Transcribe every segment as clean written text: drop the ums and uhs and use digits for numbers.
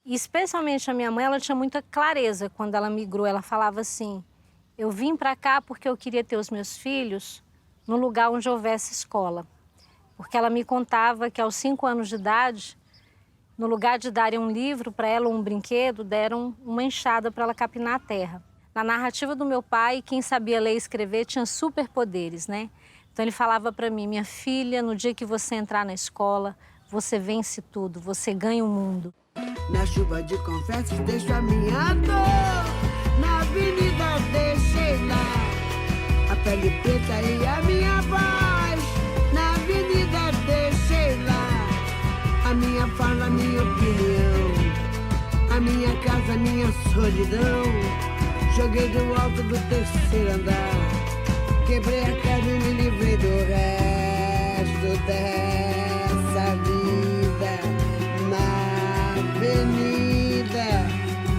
E especialmente a minha mãe, ela tinha muita clareza quando ela migrou. Ela falava assim, eu vim para cá porque eu queria ter os meus filhos no lugar onde houvesse escola. Porque ela me contava que aos 5 anos de idade, no lugar de darem um livro para ela ou um brinquedo, deram uma enxada para ela capinar a terra. Na narrativa do meu pai, quem sabia ler e escrever tinha superpoderes, né? Então ele falava para mim, minha filha, no dia que você entrar na escola, você vence tudo, você ganha o mundo. Na chuva de confetes deixo a minha dor, na avenida deixei lá a pele preta e a minha voz, na avenida deixei lá a minha fala, a minha opinião, a minha casa, a minha solidão. Joguei do alto do 3º andar, quebrei a cara e me livrei do resto dessa vida. Na avenida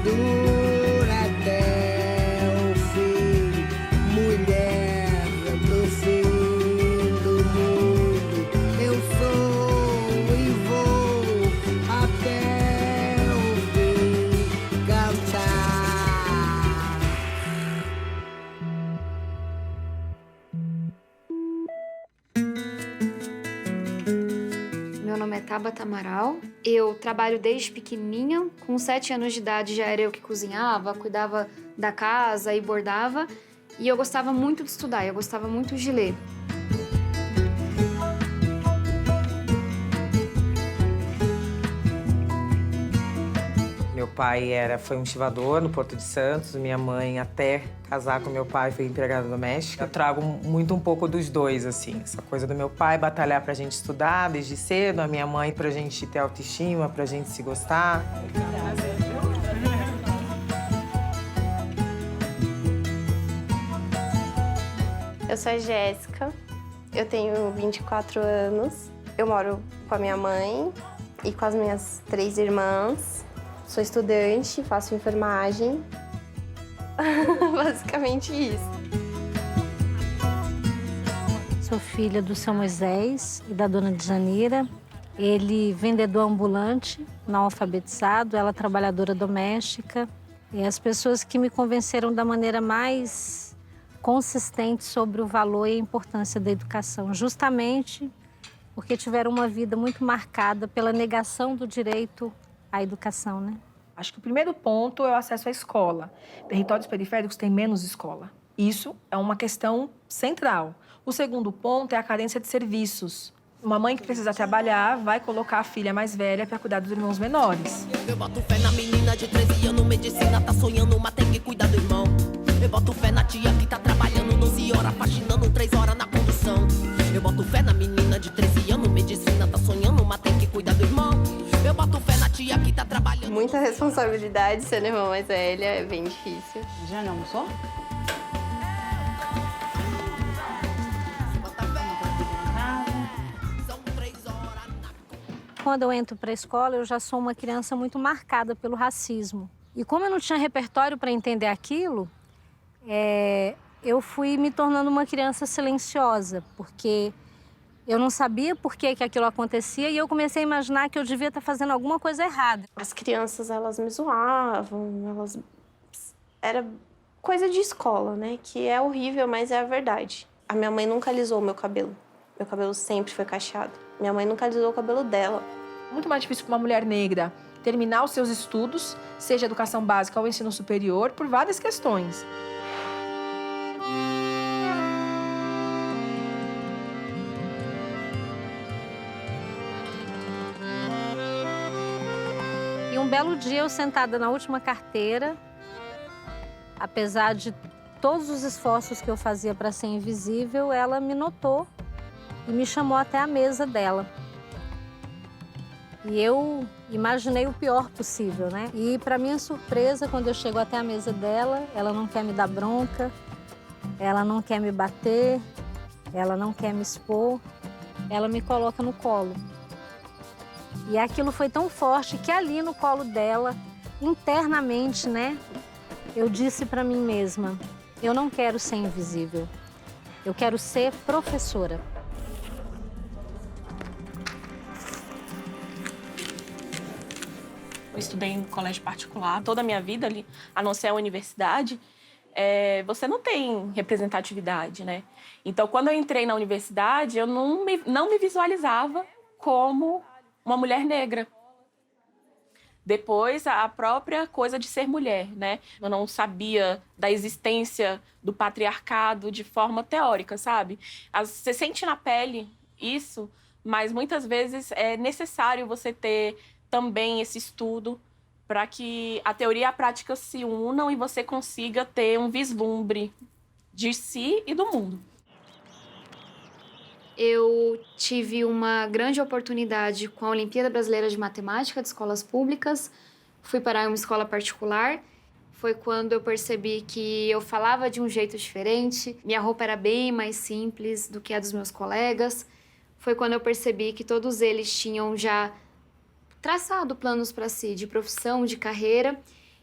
dura até o fim, mulher do fim do mundo. Eu sou e vou até o fim cantar. Meu nome é Tabata Amaral. Eu trabalho desde pequenininha. Com 7 anos de idade já era eu que cozinhava, cuidava da casa e bordava. E eu gostava muito de estudar, eu gostava muito de ler. Meu pai foi um estivador no Porto de Santos. Minha mãe, até casar com meu pai, foi empregada doméstica. Eu trago muito um pouco dos dois, assim. Essa coisa do meu pai batalhar pra gente estudar desde cedo, a minha mãe pra gente ter autoestima, pra gente se gostar. Eu sou a Jéssica, eu tenho 24 anos. Eu moro com a minha mãe e com as minhas 3 irmãs. Sou estudante, faço enfermagem. Basicamente isso. Sou filha do seu Moisés e da dona Djanira. Ele vendedor ambulante, não alfabetizado, ela trabalhadora doméstica. E as pessoas que me convenceram da maneira mais consistente sobre o valor e a importância da educação, justamente porque tiveram uma vida muito marcada pela negação do direito à educação, né? Acho que o primeiro ponto é o acesso à escola. Territórios periféricos têm menos escola. Isso é uma questão central. O segundo ponto é a carência de serviços. Uma mãe que precisa trabalhar vai colocar a filha mais velha para cuidar dos irmãos menores. Eu boto fé na menina de 13 anos, medicina, tá sonhando, mas tem que cuidar do irmão. Eu boto fé na tia que tá trabalhando 12 horas, faxinando 3 horas na condução. Eu boto fé na menina de 13 anos, medicina, tá sonhando, mas tem que cuidar do irmão. Eu boto fé na tia que tá trabalhando. Muita responsabilidade sendo irmã mais velha, é bem difícil. Já não almoçou? Quando eu entro para a escola, eu já sou uma criança muito marcada pelo racismo. E como eu não tinha repertório para entender aquilo, eu fui me tornando uma criança silenciosa, porque eu não sabia por que aquilo acontecia e eu comecei a imaginar que eu devia estar fazendo alguma coisa errada. As crianças, elas me zoavam, era coisa de escola, né? Que é horrível, mas é a verdade. A minha mãe nunca alisou o meu cabelo. Meu cabelo sempre foi cacheado. Minha mãe nunca alisou o cabelo dela. Muito mais difícil para uma mulher negra terminar os seus estudos, seja educação básica ou ensino superior, por várias questões. E um belo dia, eu sentada na última carteira, apesar de todos os esforços que eu fazia para ser invisível, ela me notou e me chamou até a mesa dela. E eu imaginei o pior possível, né? E, para minha surpresa, quando eu chego até a mesa dela, ela não quer me dar bronca, ela não quer me bater, ela não quer me expor, ela me coloca no colo. E aquilo foi tão forte que ali no colo dela, internamente, né, eu disse para mim mesma, eu não quero ser invisível, eu quero ser professora. Eu estudei em colégio particular toda a minha vida ali, a não ser a universidade. Você não tem representatividade, né? Então, quando eu entrei na universidade, eu não me visualizava como uma mulher negra. Depois, a própria coisa de ser mulher, né? Eu não sabia da existência do patriarcado de forma teórica, sabe? Você sente na pele isso, mas muitas vezes é necessário você ter também esse estudo para que a teoria e a prática se unam e você consiga ter um vislumbre de si e do mundo. Eu tive uma grande oportunidade com a Olimpíada Brasileira de Matemática de Escolas Públicas. Fui parar em uma escola particular. Foi quando eu percebi que eu falava de um jeito diferente. Minha roupa era bem mais simples do que a dos meus colegas. Foi quando eu percebi que todos eles tinham já traçado planos para si, de profissão, de carreira,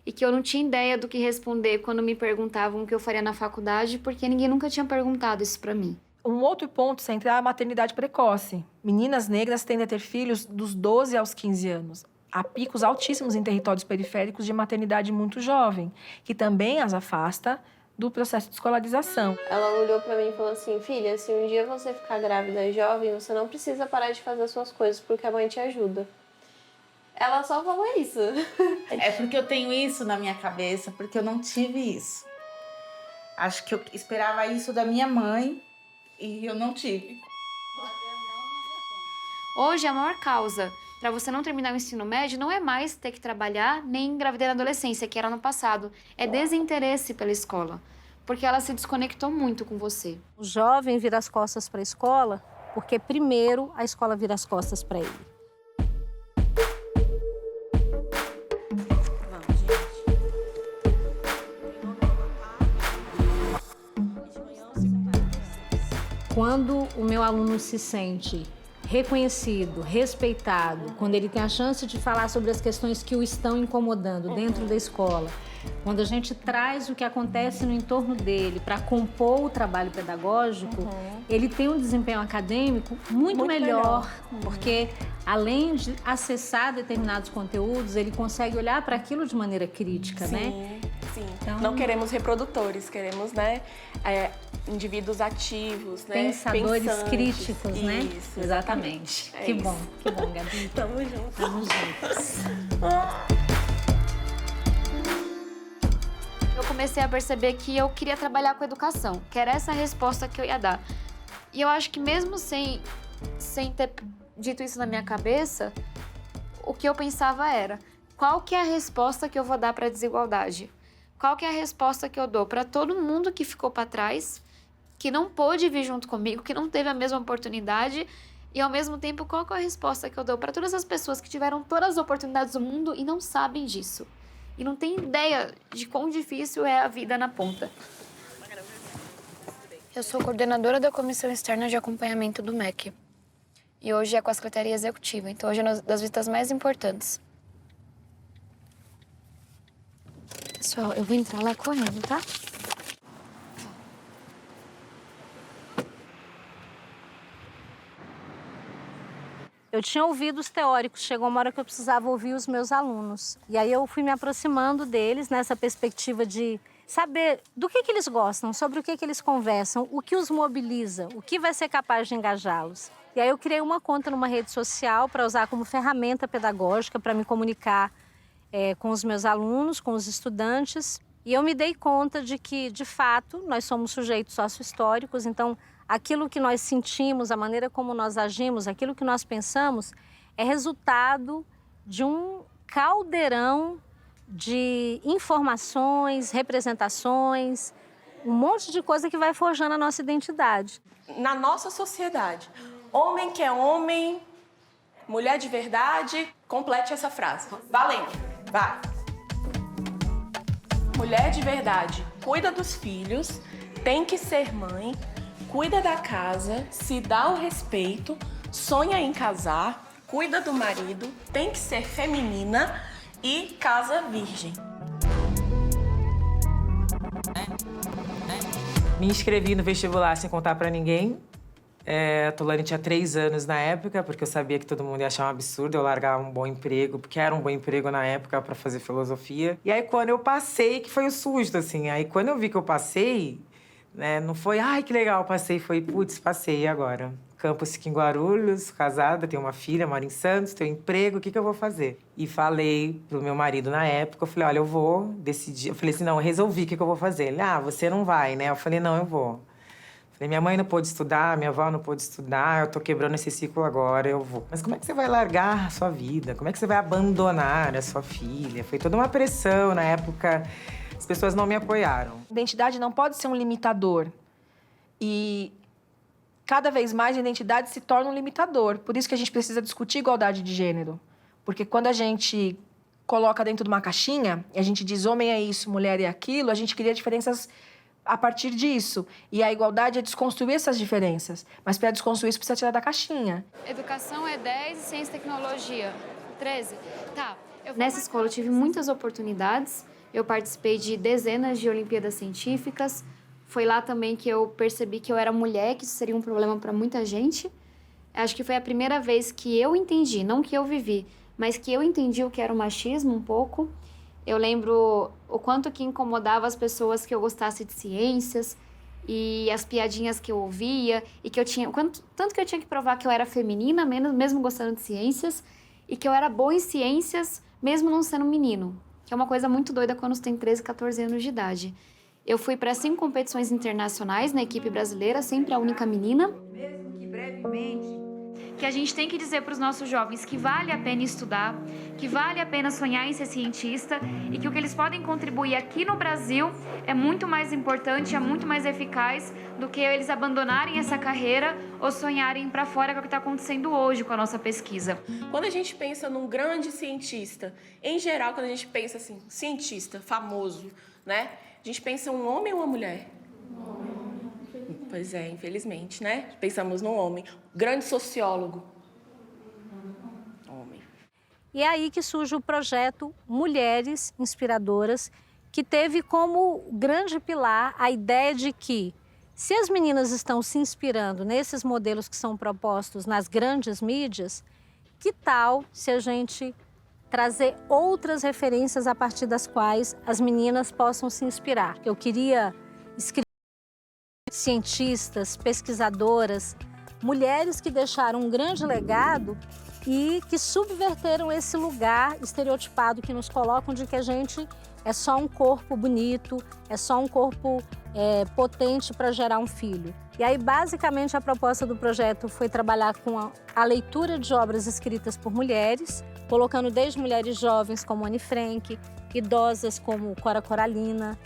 e que eu não tinha ideia do que responder quando me perguntavam o que eu faria na faculdade, porque ninguém nunca tinha perguntado isso para mim. Um outro ponto central é a maternidade precoce. Meninas negras tendem a ter filhos dos 12 aos 15 anos. Há picos altíssimos em territórios periféricos de maternidade muito jovem, que também as afasta do processo de escolarização. Ela olhou pra mim e falou assim, filha, se um dia você ficar grávida e jovem, você não precisa parar de fazer as suas coisas, porque a mãe te ajuda. Ela só falou isso. É porque eu tenho isso na minha cabeça, porque eu não tive isso. Acho que eu esperava isso da minha mãe e eu não tive. Hoje, a maior causa para você não terminar o ensino médio não é mais ter que trabalhar nem engravidar na adolescência, que era no passado. É desinteresse pela escola, porque ela se desconectou muito com você. O jovem vira as costas para a escola porque primeiro a escola vira as costas para ele. Quando o meu aluno se sente reconhecido, respeitado, quando ele tem a chance de falar sobre as questões que o estão incomodando dentro da escola, quando a gente traz o que acontece no entorno dele para compor o trabalho pedagógico, ele tem um desempenho acadêmico muito melhor, porque além de acessar determinados conteúdos, ele consegue olhar para aquilo de maneira crítica, né? Sim. Então, não queremos reprodutores, queremos, né, indivíduos ativos, né? Pensadores pensantes. críticos, né? Isso, Exatamente. É que isso. bom, Gabi. Tamo junto. Tamo juntos. Eu comecei a perceber que eu queria trabalhar com educação, que era essa a resposta que eu ia dar. E eu acho que mesmo sem ter dito isso na minha cabeça, o que eu pensava era, qual que é a resposta que eu vou dar para a desigualdade? Qual que é a resposta que eu dou para todo mundo que ficou para trás, que não pôde vir junto comigo, que não teve a mesma oportunidade, e ao mesmo tempo, qual que é a resposta que eu dou para todas as pessoas que tiveram todas as oportunidades do mundo e não sabem disso? E não tem ideia de quão difícil é a vida na ponta. Eu sou coordenadora da Comissão Externa de Acompanhamento do MEC. E hoje é com a Secretaria Executiva, então hoje é uma das visitas mais importantes. Pessoal, eu vou entrar lá correndo, tá? Eu tinha ouvido os teóricos, chegou uma hora que eu precisava ouvir os meus alunos. E aí eu fui me aproximando deles nessa perspectiva de saber do que eles gostam, sobre o que eles conversam, o que os mobiliza, o que vai ser capaz de engajá-los. E aí eu criei uma conta numa rede social para usar como ferramenta pedagógica para me comunicar com os meus alunos, com os estudantes. E eu me dei conta de que, de fato, nós somos sujeitos sócio-históricos, então aquilo que nós sentimos, a maneira como nós agimos, aquilo que nós pensamos, é resultado de um caldeirão de informações, representações, um monte de coisa que vai forjando a nossa identidade. Na nossa sociedade, homem que é homem, mulher de verdade, complete essa frase. Valendo, vai. Mulher de verdade, cuida dos filhos, tem que ser mãe, cuida da casa, se dá o respeito, sonha em casar, cuida do marido, tem que ser feminina e casa virgem. Me inscrevi no vestibular sem contar pra ninguém. Tulane tinha 3 anos na época, porque eu sabia que todo mundo ia achar um absurdo eu largar um bom emprego, porque era um bom emprego na época para fazer filosofia. E aí, quando eu passei, que foi o susto, assim. Aí, quando eu vi que eu passei, né, não foi, ai, que legal, passei. Foi, putz, passei, e agora? Campus aqui em Guarulhos, casada, tenho uma filha, moro em Santos, tenho emprego, o que eu vou fazer? E falei pro meu marido na época, eu falei, olha, eu vou decidir. Eu falei assim, não, eu resolvi o que eu vou fazer. Ele, você não vai, né? Eu falei, não, eu vou. Falei, minha mãe não pôde estudar, minha avó não pôde estudar, eu tô quebrando esse ciclo agora, eu vou. Mas como é que você vai largar a sua vida? Como é que você vai abandonar a sua filha? Foi toda uma pressão na época, as pessoas não me apoiaram. Identidade não pode ser um limitador. E cada vez mais a identidade se torna um limitador. Por isso que a gente precisa discutir igualdade de gênero. Porque quando a gente coloca dentro de uma caixinha, e a gente diz homem é isso, mulher é aquilo, a gente cria diferenças a partir disso. E a igualdade é desconstruir essas diferenças. Mas para desconstruir isso, precisa tirar da caixinha. Educação é 10 e ciência e tecnologia 13. Tá. Nessa escola eu tive muitas oportunidades. Eu participei de dezenas de Olimpíadas Científicas. Foi lá também que eu percebi que eu era mulher, que isso seria um problema para muita gente. Acho que foi a primeira vez que eu entendi, não que eu vivi, mas que eu entendi o que era o machismo um pouco. Eu lembro o quanto que incomodava as pessoas que eu gostasse de ciências e as piadinhas que eu ouvia e que eu tinha... Tanto que eu tinha que provar que eu era feminina, mesmo gostando de ciências, e que eu era boa em ciências, mesmo não sendo menino. Que é uma coisa muito doida quando você tem 13, 14 anos de idade. Eu fui para 5 competições internacionais na equipe brasileira, sempre a única menina. Mesmo que brevemente... Que a gente tem que dizer para os nossos jovens que vale a pena estudar, que vale a pena sonhar em ser cientista e que o que eles podem contribuir aqui no Brasil é muito mais importante, é muito mais eficaz do que eles abandonarem essa carreira ou sonharem para fora, que é o que está acontecendo hoje com a nossa pesquisa. Quando a gente pensa num grande cientista, em geral, quando a gente pensa assim, cientista famoso, né? A gente pensa um homem ou uma mulher? Pois é, infelizmente, né? Pensamos no homem. Grande sociólogo. Homem. E é aí que surge o projeto Mulheres Inspiradoras, que teve como grande pilar a ideia de que, se as meninas estão se inspirando nesses modelos que são propostos nas grandes mídias, que tal se a gente trazer outras referências a partir das quais as meninas possam se inspirar? Eu queria escrever cientistas, pesquisadoras, mulheres que deixaram um grande legado e que subverteram esse lugar estereotipado que nos colocam de que a gente é só um corpo bonito, é só um corpo potente para gerar um filho. E aí, basicamente, a proposta do projeto foi trabalhar com a leitura de obras escritas por mulheres, colocando desde mulheres jovens como Anne Frank, idosas como Cora Coralina,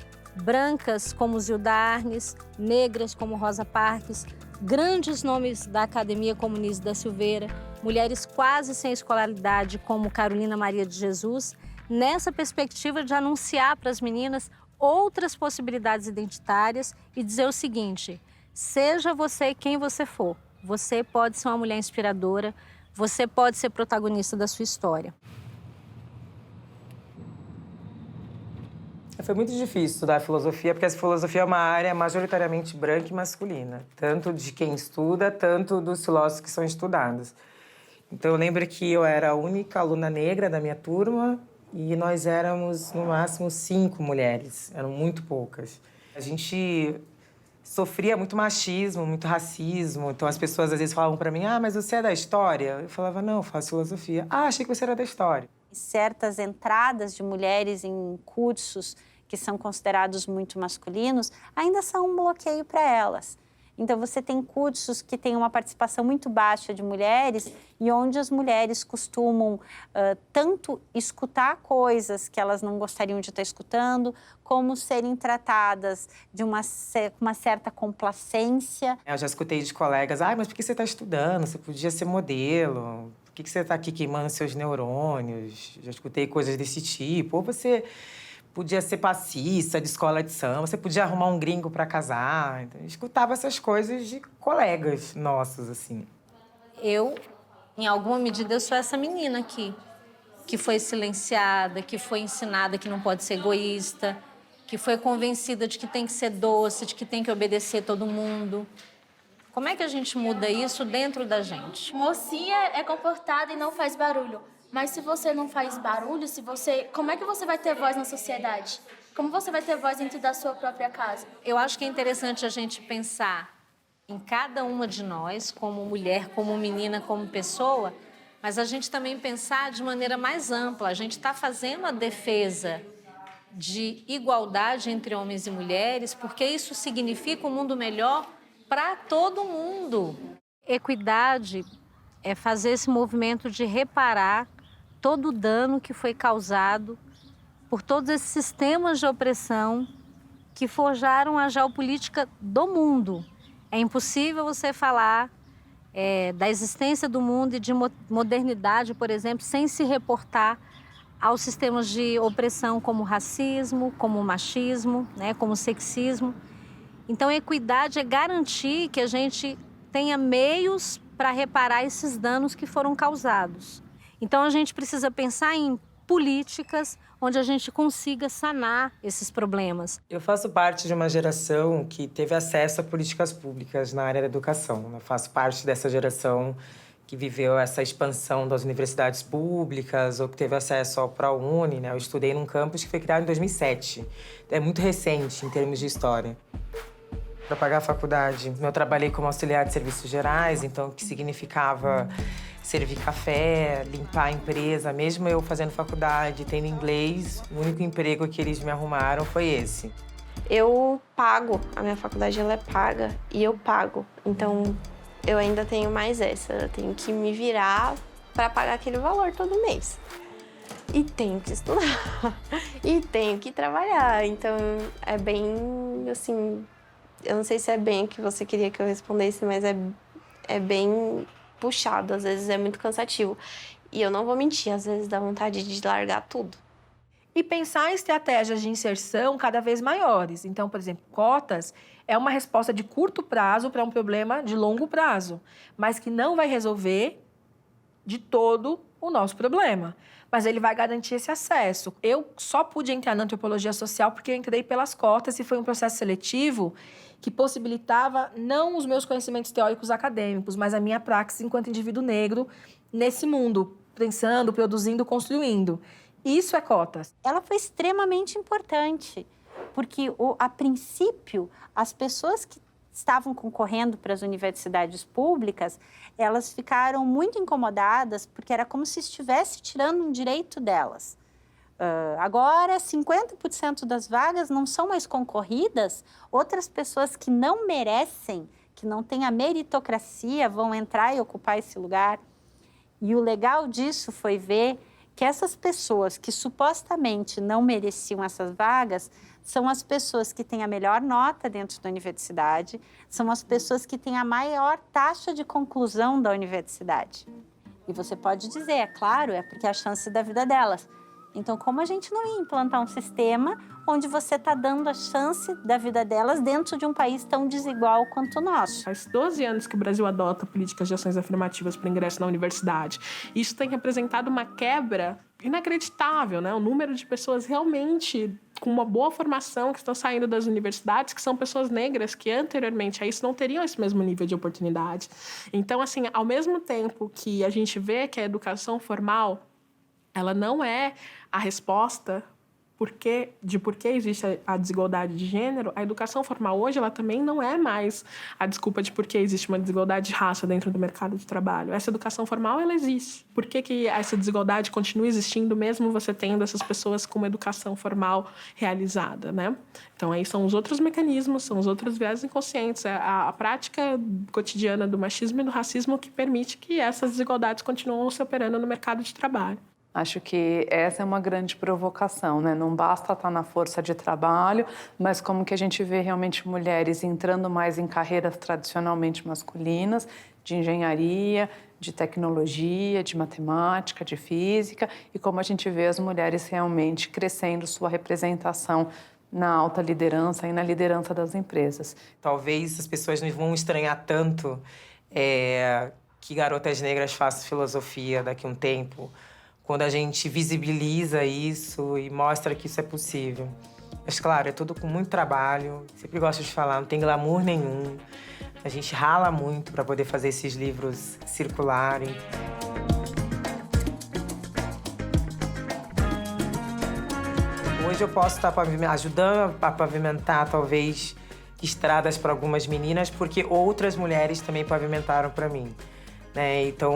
brancas como Zilda Arnes, negras como Rosa Parks, grandes nomes da academia como Nise da Silveira, mulheres quase sem escolaridade como Carolina Maria de Jesus, nessa perspectiva de anunciar para as meninas outras possibilidades identitárias e dizer o seguinte: seja você quem você for, você pode ser uma mulher inspiradora, você pode ser protagonista da sua história. Foi muito difícil estudar filosofia, porque a filosofia é uma área majoritariamente branca e masculina. Tanto de quem estuda, tanto dos filósofos que são estudados. Então, eu lembro que eu era a única aluna negra da minha turma e nós éramos, no máximo, 5 mulheres. Eram muito poucas. A gente sofria muito machismo, muito racismo. Então, as pessoas, às vezes, falavam para mim, mas você é da história? Eu falava, não, eu faço filosofia. Achei que você era da história. Certas entradas de mulheres em cursos que são considerados muito masculinos ainda são um bloqueio para elas. Então, você tem cursos que têm uma participação muito baixa de mulheres e onde as mulheres costumam tanto escutar coisas que elas não gostariam de estar escutando, como serem tratadas de uma certa complacência. Eu já escutei de colegas, mas por que você está estudando? Você podia ser modelo. Por que você está aqui queimando seus neurônios? Já escutei coisas desse tipo. Ou você podia ser passista de escola de samba, você podia arrumar um gringo para casar. Então, eu escutava essas coisas de colegas nossos, assim. Eu, em alguma medida, eu sou essa menina aqui, que foi silenciada, que foi ensinada que não pode ser egoísta, que foi convencida de que tem que ser doce, de que tem que obedecer todo mundo. Como é que a gente muda isso dentro da gente? Mocinha é comportada e não faz barulho. Mas se você não faz barulho, como é que você vai ter voz na sociedade? Como você vai ter voz dentro da sua própria casa? Eu acho que é interessante a gente pensar em cada uma de nós, como mulher, como menina, como pessoa, mas a gente também pensar de maneira mais ampla. A gente está fazendo a defesa de igualdade entre homens e mulheres, porque isso significa um mundo melhor para todo mundo. Equidade é fazer esse movimento de reparar todo o dano que foi causado por todos esses sistemas de opressão que forjaram a geopolítica do mundo. É impossível você falar da existência do mundo e de modernidade, por exemplo, sem se reportar aos sistemas de opressão como o racismo, como o machismo, né, como o sexismo. Então, equidade é garantir que a gente tenha meios para reparar esses danos que foram causados. Então, a gente precisa pensar em políticas onde a gente consiga sanar esses problemas. Eu faço parte de uma geração que teve acesso a políticas públicas na área da educação. Eu faço parte dessa geração que viveu essa expansão das universidades públicas ou que teve acesso ao ProUni, né? Eu estudei num campus que foi criado em 2007. É muito recente em termos de história. Para pagar a faculdade, eu trabalhei como auxiliar de serviços gerais, então o que significava servir café, limpar a empresa. Mesmo eu fazendo faculdade, tendo inglês, o único emprego que eles me arrumaram foi esse. Eu pago, a minha faculdade ela é paga e eu pago. Então, eu ainda tenho mais essa. Eu tenho que me virar para pagar aquele valor todo mês. E tenho que estudar. E tenho que trabalhar. Então, é bem, assim... Eu não sei se é bem o que você queria que eu respondesse, mas é bem puxado. Às vezes é muito cansativo. E eu não vou mentir, às vezes dá vontade de largar tudo. E pensar em estratégias de inserção cada vez maiores. Então, por exemplo, cotas é uma resposta de curto prazo para um problema de longo prazo, mas que não vai resolver de todo o nosso problema. Mas ele vai garantir esse acesso. Eu só pude entrar na antropologia social porque eu entrei pelas cotas e foi um processo seletivo que possibilitava não os meus conhecimentos teóricos acadêmicos, mas a minha praxis enquanto indivíduo negro nesse mundo, pensando, produzindo, construindo. Isso é cotas. Ela foi extremamente importante, porque, a princípio, as pessoas que estavam concorrendo para as universidades públicas, elas ficaram muito incomodadas, porque era como se estivesse tirando um direito delas. Agora, 50% das vagas não são mais concorridas, outras pessoas que não merecem, que não têm a meritocracia, vão entrar e ocupar esse lugar. E o legal disso foi ver que essas pessoas que supostamente não mereciam essas vagas são as pessoas que têm a melhor nota dentro da universidade, são as pessoas que têm a maior taxa de conclusão da universidade. E você pode dizer, é claro, é porque é a chance da vida delas. Então, como a gente não ia implantar um sistema onde você está dando a chance da vida delas dentro de um país tão desigual quanto o nosso? Faz 12 anos que o Brasil adota políticas de ações afirmativas para o ingresso na universidade. Isso tem representado uma quebra inacreditável, né? O número de pessoas realmente com uma boa formação que estão saindo das universidades, que são pessoas negras que anteriormente a isso não teriam esse mesmo nível de oportunidade. Então, assim, ao mesmo tempo que a gente vê que a educação formal ela não é a resposta por que existe a desigualdade de gênero, a educação formal hoje ela também não é mais a desculpa de por que existe uma desigualdade de raça dentro do mercado de trabalho. Essa educação formal, ela existe. Por que essa desigualdade continua existindo mesmo você tendo essas pessoas com uma educação formal realizada, né? Então, aí são os outros mecanismos, são os outros viés inconscientes, a prática cotidiana do machismo e do racismo que permite que essas desigualdades continuem se operando no mercado de trabalho. Acho que essa é uma grande provocação, né? Não basta estar na força de trabalho, mas como que a gente vê realmente mulheres entrando mais em carreiras tradicionalmente masculinas, de engenharia, de tecnologia, de matemática, de física, e como a gente vê as mulheres realmente crescendo sua representação na alta liderança e na liderança das empresas. Talvez as pessoas não vão estranhar tanto que garotas negras façam filosofia daqui a um tempo, quando a gente visibiliza isso e mostra que isso é possível. Mas, claro, é tudo com muito trabalho. Sempre gosto de falar, não tem glamour nenhum. A gente rala muito para poder fazer esses livros circularem. Hoje eu posso estar ajudando a pavimentar, talvez, estradas para algumas meninas, porque outras mulheres também pavimentaram para mim, né? Então,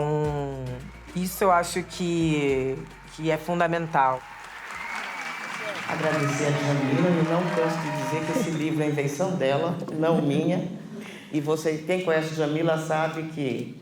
isso eu acho que é fundamental. Agradecer a Jamila, e não canso de dizer que esse livro é invenção dela, não minha. E quem conhece a Jamila sabe que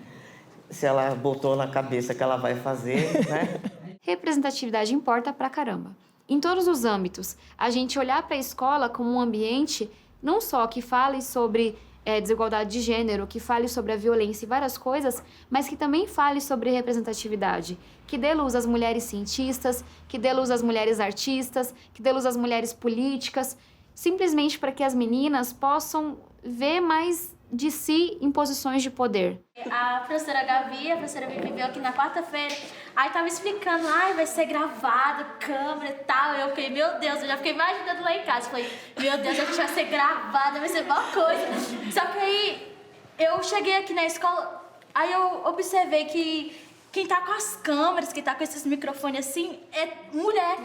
se ela botou na cabeça que ela vai fazer, né? Representatividade importa pra caramba. Em todos os âmbitos, a gente olhar para a escola como um ambiente não só que fale sobre desigualdade de gênero, que fale sobre a violência e várias coisas, mas que também fale sobre representatividade, que dê luz às mulheres cientistas, que dê luz às mulheres artistas, que dê luz às mulheres políticas, simplesmente para que as meninas possam ver mais de si em posições de poder. A professora Gabi, a professora Vivi veio aqui na quarta-feira, aí tava explicando, vai ser gravado, câmera e tal. Eu fiquei, meu Deus, eu já fiquei imaginando lá em casa. Falei, meu Deus, a gente vai ser gravada, vai ser boa coisa. Só que aí eu cheguei aqui na escola, aí eu observei que quem tá com as câmeras, quem tá com esses microfones assim, é mulher.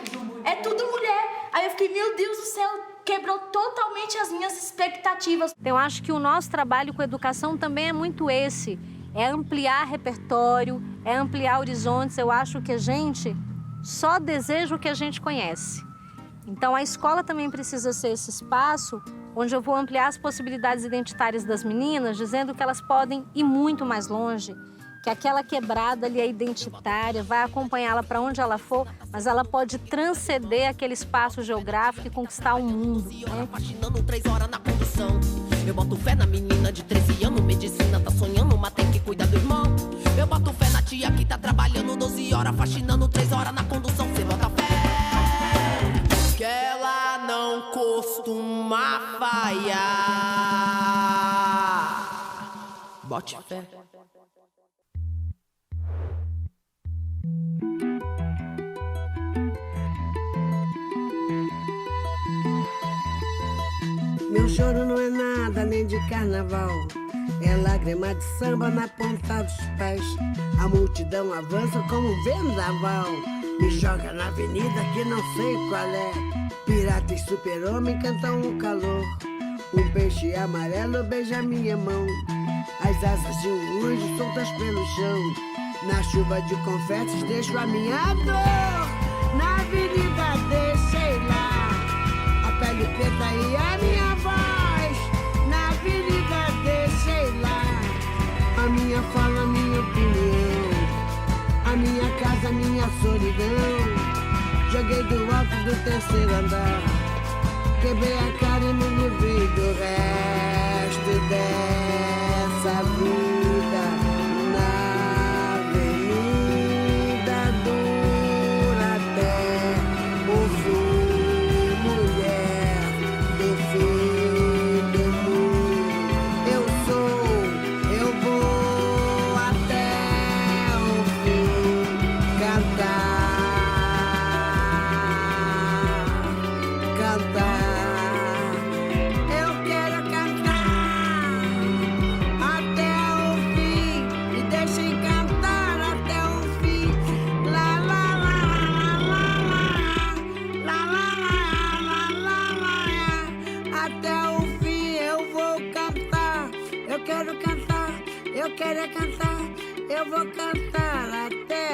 É tudo mulher. Aí eu fiquei, meu Deus do céu, quebrou totalmente as minhas expectativas. Eu acho que o nosso trabalho com educação também é muito esse. É ampliar repertório, é ampliar horizontes. Eu acho que a gente só deseja o que a gente conhece. Então a escola também precisa ser esse espaço onde eu vou ampliar as possibilidades identitárias das meninas, dizendo que elas podem ir muito mais longe, que aquela quebrada ali é identitária, vai acompanhá-la para onde ela for, mas ela pode transcender aquele espaço geográfico e conquistar o mundo, né? Fascinando 3 horas na condução. Eu boto fé na menina de 13 anos, medicina tá sonhando, mas tem que cuidar do irmão. Eu boto fé na tia que tá trabalhando 12 horas, fascinando 3 horas na condução. Cê bota fé que ela não costuma falhar. Bote fé. Meu choro não é nada além de carnaval. É lágrima de samba na ponta dos pés. A multidão avança como um vendaval. Me joga na avenida que não sei qual é. Pirata e super-homem cantam o calor. Um peixe amarelo beija minha mão. As asas de um anjo soltas pelo chão. Na chuva de confetes deixo a minha dor. Na avenida deixei lá a pele preta e a minha voz. Na avenida deixei lá a minha fala, a minha opinião. A minha casa, a minha solidão. Joguei do alto do 3º andar. Quebrei a cara e me livrei do resto dessa vida. Na avenida dura até o fim. Mulher do fim do mundo. Eu sou, eu vou até o fim cantar. Eu quero cantar até o fim. Me deixem cantar até o fim. Lá, lá, lá, lá, lá, lá, lá, lá, lá, até o fim eu vou cantar. Eu quero cantar, eu quero cantar. Eu vou cantar até